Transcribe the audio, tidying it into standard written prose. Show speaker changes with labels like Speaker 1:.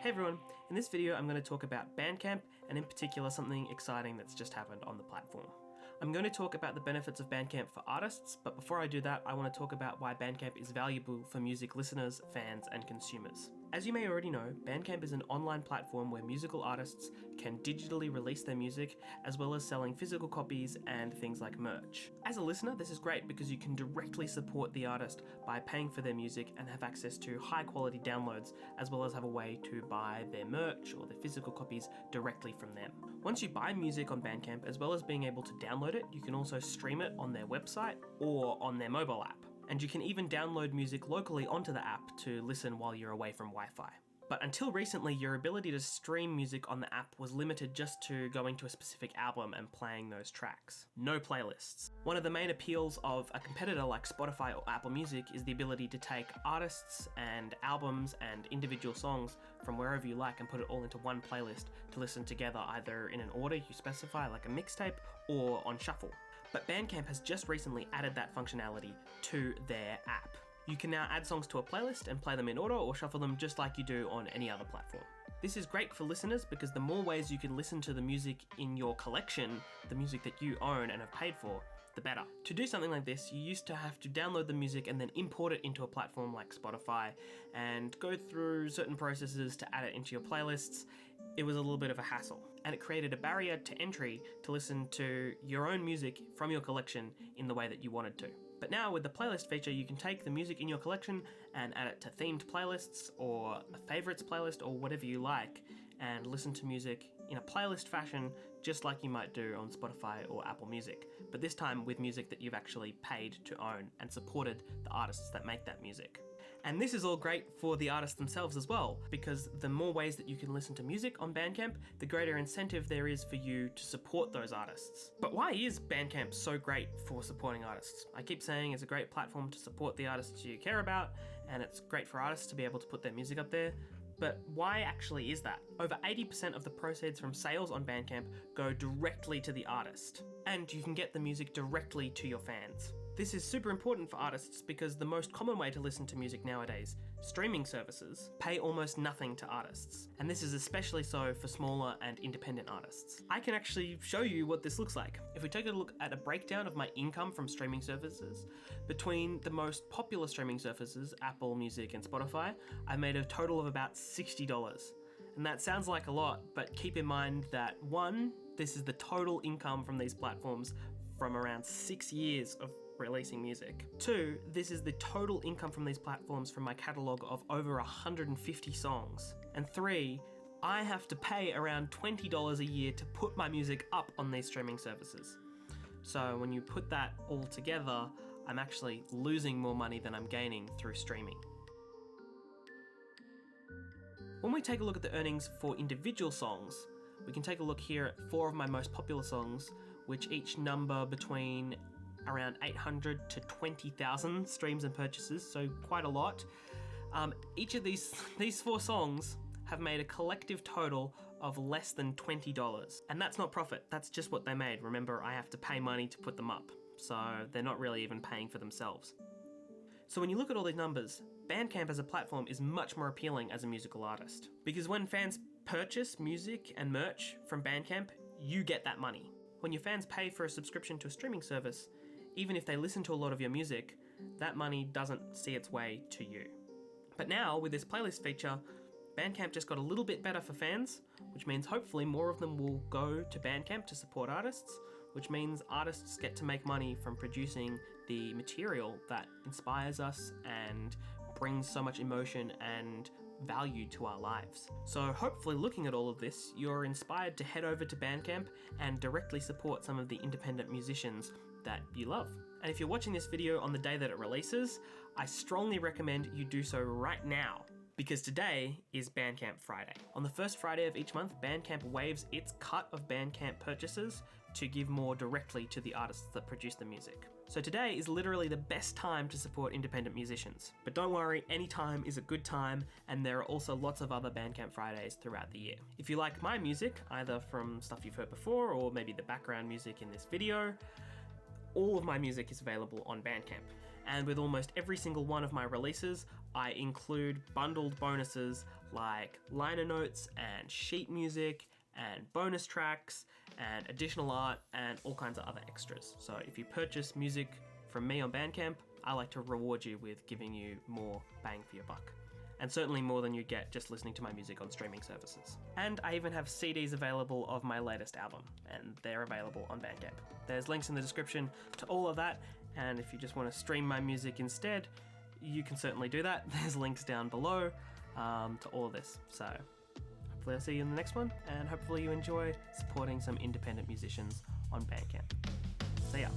Speaker 1: Hey everyone, in this video I'm going to talk about Bandcamp and in particular something exciting that's just happened on the platform. I'm going to talk about the benefits of Bandcamp for artists, but before I do that I want to talk about why Bandcamp is valuable for music listeners, fans and consumers. As you may already know, Bandcamp is an online platform where musical artists can digitally release their music as well as selling physical copies and things like merch. As a listener, this is great because you can directly support the artist by paying for their music and have access to high quality downloads as well as have a way to buy their merch or their physical copies directly from them. Once you buy music on Bandcamp, as well as being able to download it, you can also stream it on their website or on their mobile app. And you can even download music locally onto the app to listen while you're away from Wi-Fi. But until recently, your ability to stream music on the app was limited just to going to a specific album and playing those tracks. No playlists. One of the main appeals of a competitor like Spotify or Apple Music is the ability to take artists and albums and individual songs from wherever you like and put it all into one playlist to listen together either in an order you specify like a mixtape or on shuffle. But Bandcamp has just recently added that functionality to their app. You can now add songs to a playlist and play them in order or shuffle them just like you do on any other platform. This is great for listeners because the more ways you can listen to the music in your collection, the music that you own and have paid for, the better. To do something like this, you used to have to download the music and then import it into a platform like Spotify and go through certain processes to add it into your playlists. It was a little bit of a hassle, and it created a barrier to entry to listen to your own music from your collection in the way that you wanted to. But now with the playlist feature, you can take the music in your collection and add it to themed playlists or a favorites playlist or whatever you like and listen to music in a playlist fashion just like you might do on Spotify or Apple Music, but this time with music that you've actually paid to own and supported the artists that make that music. And this is all great for the artists themselves as well, because the more ways that you can listen to music on Bandcamp, the greater incentive there is for you to support those artists. But why is Bandcamp so great for supporting artists? I keep saying it's a great platform to support the artists you care about, and it's great for artists to be able to put their music up there. But why actually is that? Over 80% of the proceeds from sales on Bandcamp go directly to the artist, and you can get the music directly to your fans. This is super important for artists because the most common way to listen to music nowadays, streaming services, pay almost nothing to artists. And this is especially so for smaller and independent artists. I can actually show you what this looks like. If we take a look at a breakdown of my income from streaming services, between the most popular streaming services, Apple Music and Spotify, I made a total of about $60. And that sounds like a lot, but keep in mind that 1, this is the total income from these platforms from around 6 years of releasing music. 2, this is the total income from these platforms from my catalogue of over 150 songs. And 3, I have to pay around $20 a year to put my music up on these streaming services. So when you put that all together, I'm actually losing more money than I'm gaining through streaming. When we take a look at the earnings for individual songs, we can take a look here at 4 of my most popular songs, which each number between around 800 to 20,000 streams and purchases, so quite a lot. Each of these 4 songs have made a collective total of less than $20. And that's not profit, that's just what they made. Remember, I have to pay money to put them up, so they're not really even paying for themselves. So when you look at all these numbers, Bandcamp as a platform is much more appealing as a musical artist. Because when fans purchase music and merch from Bandcamp, you get that money. When your fans pay for a subscription to a streaming service, even if they listen to a lot of your music, that money doesn't see its way to you. But now, with this playlist feature, Bandcamp just got a little bit better for fans, which means hopefully more of them will go to Bandcamp to support artists, which means artists get to make money from producing the material that inspires us and brings so much emotion and value to our lives. So hopefully looking at all of this, you're inspired to head over to Bandcamp and directly support some of the independent musicians that you love. And if you're watching this video on the day that it releases, I strongly recommend you do so right now, because today is Bandcamp Friday. On the first Friday of each month, Bandcamp waives its cut of Bandcamp purchases to give more directly to the artists that produce the music. So today is literally the best time to support independent musicians. But don't worry, any time is a good time, and there are also lots of other Bandcamp Fridays throughout the year. If you like my music, either from stuff you've heard before or maybe the background music in this video, all of my music is available on Bandcamp. And with almost every single one of my releases, I include bundled bonuses like liner notes and sheet music and bonus tracks and additional art and all kinds of other extras. So if you purchase music from me on Bandcamp, I like to reward you with giving you more bang for your buck. And certainly more than you get just listening to my music on streaming services. And I even have CDs available of my latest album, and they're available on Bandcamp. There's links in the description to all of that, and if you just want to stream my music instead, you can certainly do that. There's links down below to all of this. So hopefully I'll see you in the next one, and hopefully you enjoy supporting some independent musicians on Bandcamp. See ya.